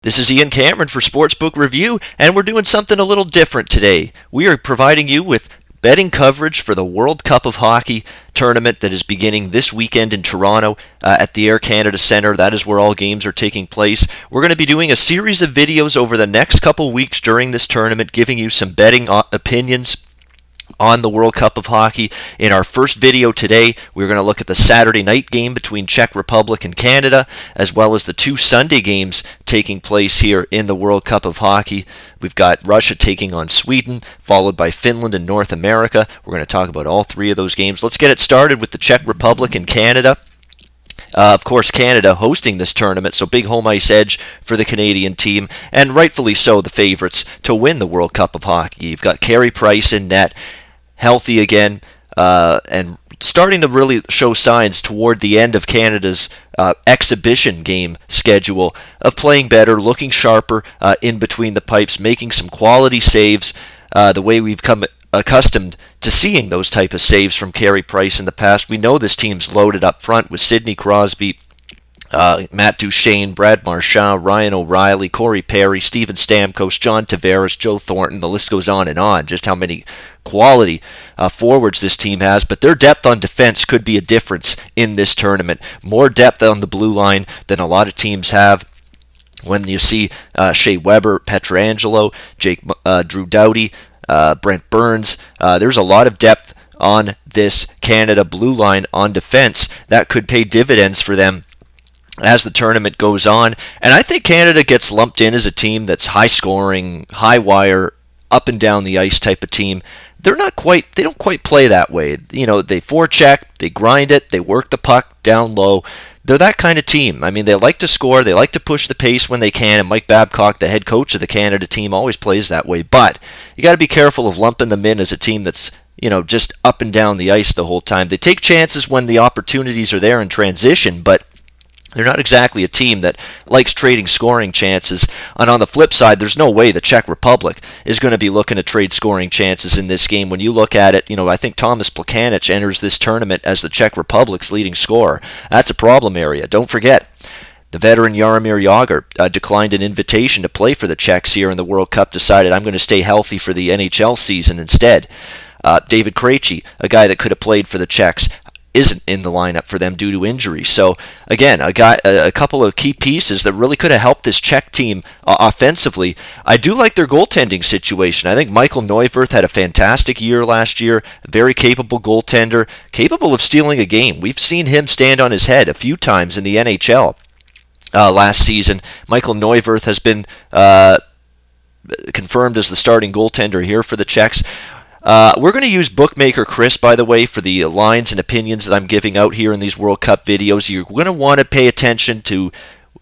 This is Ian Cameron for Sportsbook Review, and we're doing something a little different today. We are providing you with betting coverage for the World Cup of Hockey tournament that is beginning this weekend in Toronto at the Air Canada Centre. That is where all games are taking place. We're going to be doing a series of videos over the next couple weeks during this tournament, giving you some betting opinions on the World Cup of Hockey. In our first video today, we're going to look at the Saturday night game between Czech Republic and Canada, as well as the two Sunday games taking place here in the World Cup of Hockey. We've got Russia taking on Sweden, followed by Finland and North America. We're going to talk about all three of those games. Let's get it started with the Czech Republic and Canada. Of course, Canada hosting this tournament, so big home ice edge for the Canadian team, and rightfully so, the favorites to win the World Cup of Hockey. You've got Carey Price in net, healthy again, and starting to really show signs toward the end of Canada's exhibition game schedule of playing better, looking sharper in between the pipes, making some quality saves, the way we've come accustomed to seeing those type of saves from Carey Price in the past. We know this team's loaded up front with Sidney Crosby, Matt Duchene, Brad Marchand, Ryan O'Reilly, Corey Perry, Steven Stamkos, John Tavares, Joe Thornton. The list goes on, just how many quality forwards this team has. But their depth on defense could be a difference in this tournament. More depth on the blue line than a lot of teams have. When you see Shea Weber, Pietrangelo, Drew Doughty, Brent Burns, there's a lot of depth on this Canada blue line on defense that could pay dividends for them as the tournament goes on. And I think Canada gets lumped in as a team that's high scoring, high wire, up and down the ice type of team. They don't quite play that way. You know, they forecheck, they grind it, they work the puck down low. They're that kind of team. I mean, they like to score, they like to push the pace when they can, and Mike Babcock, the head coach of the Canada team, always plays that way. But you got to be careful of lumping them in as a team that's, just up and down the ice the whole time. They take chances when the opportunities are there in transition, but they're not exactly a team that likes trading scoring chances. And on the flip side, there's no way the Czech Republic is going to be looking to trade scoring chances in this game. When you look at it, I think Thomas Plekanec enters this tournament as the Czech Republic's leading scorer. That's a problem area. Don't forget, the veteran Jaromír Jágr declined an invitation to play for the Czechs here in the World Cup, decided I'm going to stay healthy for the NHL season instead. David Krejci, a guy that could have played for the Czechs, isn't in the lineup for them due to injury. So again, a couple of key pieces that really could have helped this Czech team offensively. I do like their goaltending situation. I think Michael Neuwirth had a fantastic year last year, a very capable goaltender, capable of stealing a game. We've seen him stand on his head a few times in the NHL last season. Michael Neuwirth has been confirmed as the starting goaltender here for the Czechs. We're going to use Bookmaker Chris, by the way, for the lines and opinions that I'm giving out here in these World Cup videos. You're going to want to pay attention to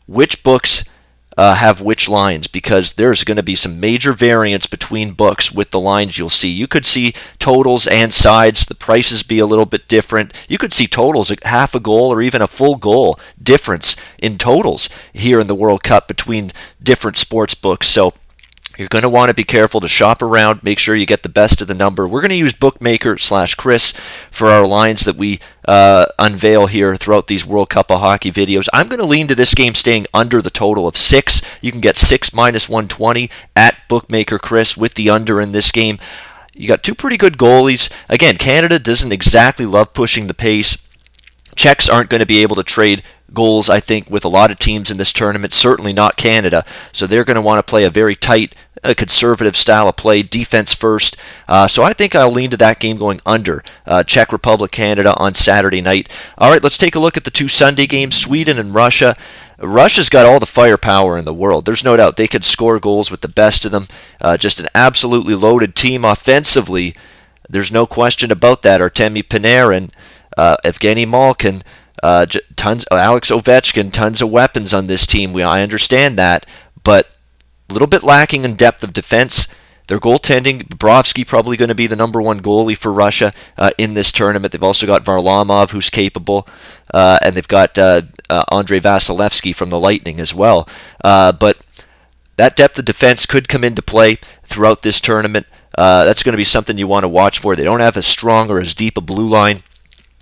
which books have which lines, because there's going to be some major variance between books with the lines you'll see. You could see totals and sides, the prices be a little bit different. You could see totals, half a goal or even a full goal difference in totals here in the World Cup between different sports books. So you're going to want to be careful to shop around, make sure you get the best of the number. We're going to use Bookmaker/Chris for our lines that we unveil here throughout these World Cup of Hockey videos. I'm going to lean to this game staying under the total of 6. You can get 6 minus 120 at Bookmaker Chris with the under in this game. You got two pretty good goalies. Again, Canada doesn't exactly love pushing the pace. Czechs aren't going to be able to trade goals, I think, with a lot of teams in this tournament, certainly not Canada. So they're going to want to play a very tight, conservative style of play, defense first. So I think I'll lean to that game going under Czech Republic, Canada on Saturday night. All right, let's take a look at the two Sunday games, Sweden and Russia. Russia's got all the firepower in the world. There's no doubt they could score goals with the best of them. Just an absolutely loaded team offensively. There's no question about that. Artemi Panarin, Evgeny Malkin, tons Alex Ovechkin, tons of weapons on this team. I understand that, but a little bit lacking in depth of defense. Their goaltending, Bobrovsky probably going to be the number one goalie for Russia in this tournament. They've also got Varlamov, who's capable, and they've got Andrei Vasilevsky from the Lightning as well. But that depth of defense could come into play throughout this tournament. That's going to be something you want to watch for. They don't have as strong or as deep a blue line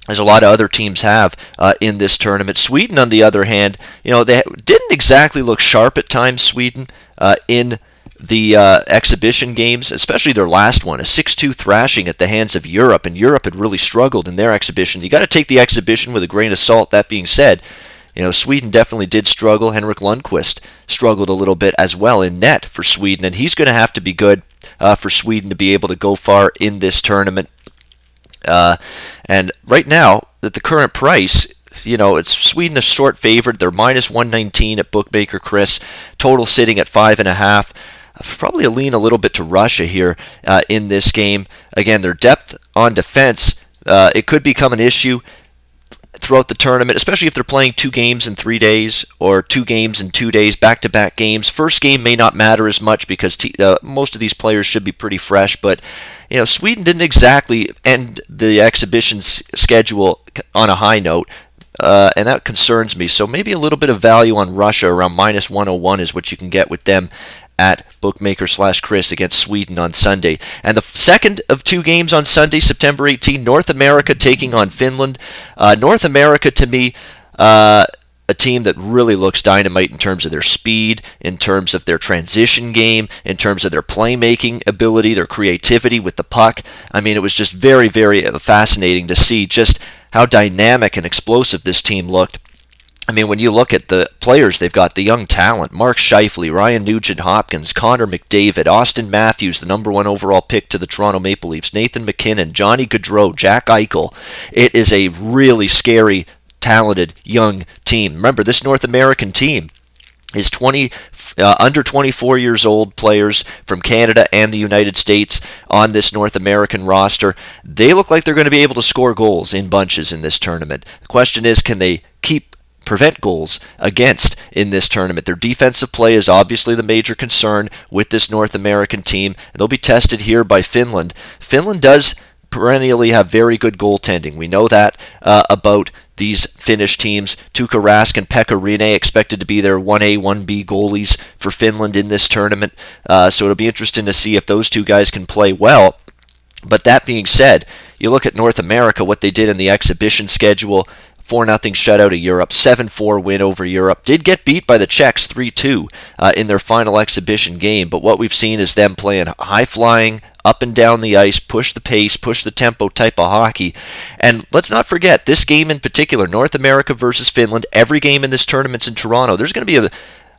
as a lot of other teams have in this tournament. Sweden, on the other hand, they didn't exactly look sharp at times, Sweden, in the exhibition games, especially their last one, a 6-2 thrashing at the hands of Europe, and Europe had really struggled in their exhibition. You got to take the exhibition with a grain of salt. That being said, Sweden definitely did struggle. Henrik Lundqvist struggled a little bit as well in net for Sweden, and he's going to have to be good for Sweden to be able to go far in this tournament. And right now, at the current price, it's Sweden a short favorite. They're minus 119 at bookmaker Chris. Total sitting at 5.5. Probably a lean a little bit to Russia here in this game. Again, their depth on defense, it could become an issue throughout the tournament, especially if they're playing 2 games in 3 days or 2 games in 2 days, back-to-back games. First game may not matter as much because most of these players should be pretty fresh, but Sweden didn't exactly end the exhibition schedule on a high note, and that concerns me. So maybe a little bit of value on Russia, around minus 101 is what you can get with them at bookmaker/Chris against Sweden on Sunday. And the second of 2 games on Sunday, September 18, North America taking on Finland. North America, to me, a team that really looks dynamite in terms of their speed, in terms of their transition game, in terms of their playmaking ability, their creativity with the puck. I mean, it was just very, very fascinating to see just how dynamic and explosive this team looked. I mean, when you look at the players they've got, the young talent, Mark Scheifele, Ryan Nugent-Hopkins, Connor McDavid, Austin Matthews, the number 1 overall pick to the Toronto Maple Leafs, Nathan McKinnon, Johnny Gaudreau, Jack Eichel. It is a really scary, talented, young team. Remember, this North American team is under 24 years old players from Canada and the United States on this North American roster. They look like they're going to be able to score goals in bunches in this tournament. The question is, can they prevent goals against in this tournament? Their defensive play is obviously the major concern with this North American team, and they'll be tested here by Finland. Finland does perennially have very good goaltending. We know that about these Finnish teams. Tuukka Rask and Pekka Rinne expected to be their 1A, 1B goalies for Finland in this tournament, so it'll be interesting to see if those 2 guys can play well. But that being said, you look at North America, what they did in the exhibition schedule. 4-0 shutout of Europe, 7-4 win over Europe. Did get beat by the Czechs 3-2 in their final exhibition game, but what we've seen is them playing high-flying, up and down the ice, push the pace, push the tempo type of hockey. And let's not forget, this game in particular, North America versus Finland, every game in this tournament's in Toronto. There's going to be a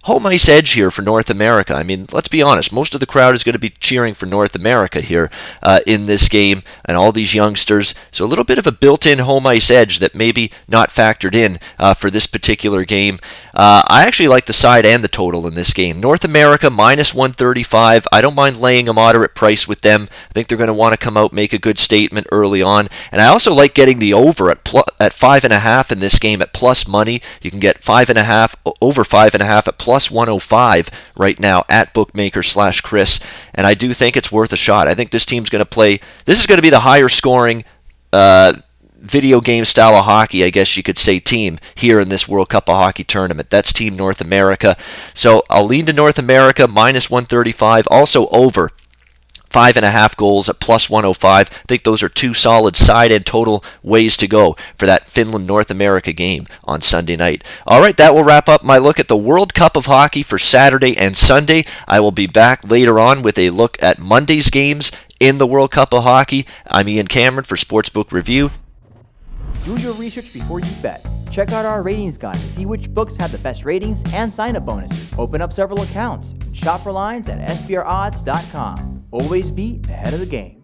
home ice edge here for North America. I mean, let's be honest, most of the crowd is going to be cheering for North America here in this game, and all these youngsters. So a little bit of a built-in home ice edge that maybe not factored in for this particular game. I actually like the side and the total in this game. North America minus 135. I don't mind laying a moderate price with them. I think they're going to want to come out, make a good statement early on. And I also like getting the over at 5.5 in this game at plus money. You can get 5.5, over 5.5 at plus 105 right now at bookmaker/Chris, and I do think it's worth a shot. I think this team's going to play. This is going to be the higher scoring video game style of hockey, I guess you could say, team here in this World Cup of Hockey tournament. That's Team North America. So I'll lean to North America minus 135, also over 5.5 goals at plus 105. I think those are 2 solid side and total ways to go for that Finland-North America game on Sunday night. All right, that will wrap up my look at the World Cup of Hockey for Saturday and Sunday. I will be back later on with a look at Monday's games in the World Cup of Hockey. I'm Ian Cameron for Sportsbook Review. Do your research before you bet. Check out our ratings guide to see which books have the best ratings and sign-up bonuses. Open up several accounts and shop for lines at sbrodds.com. Always be ahead of the game.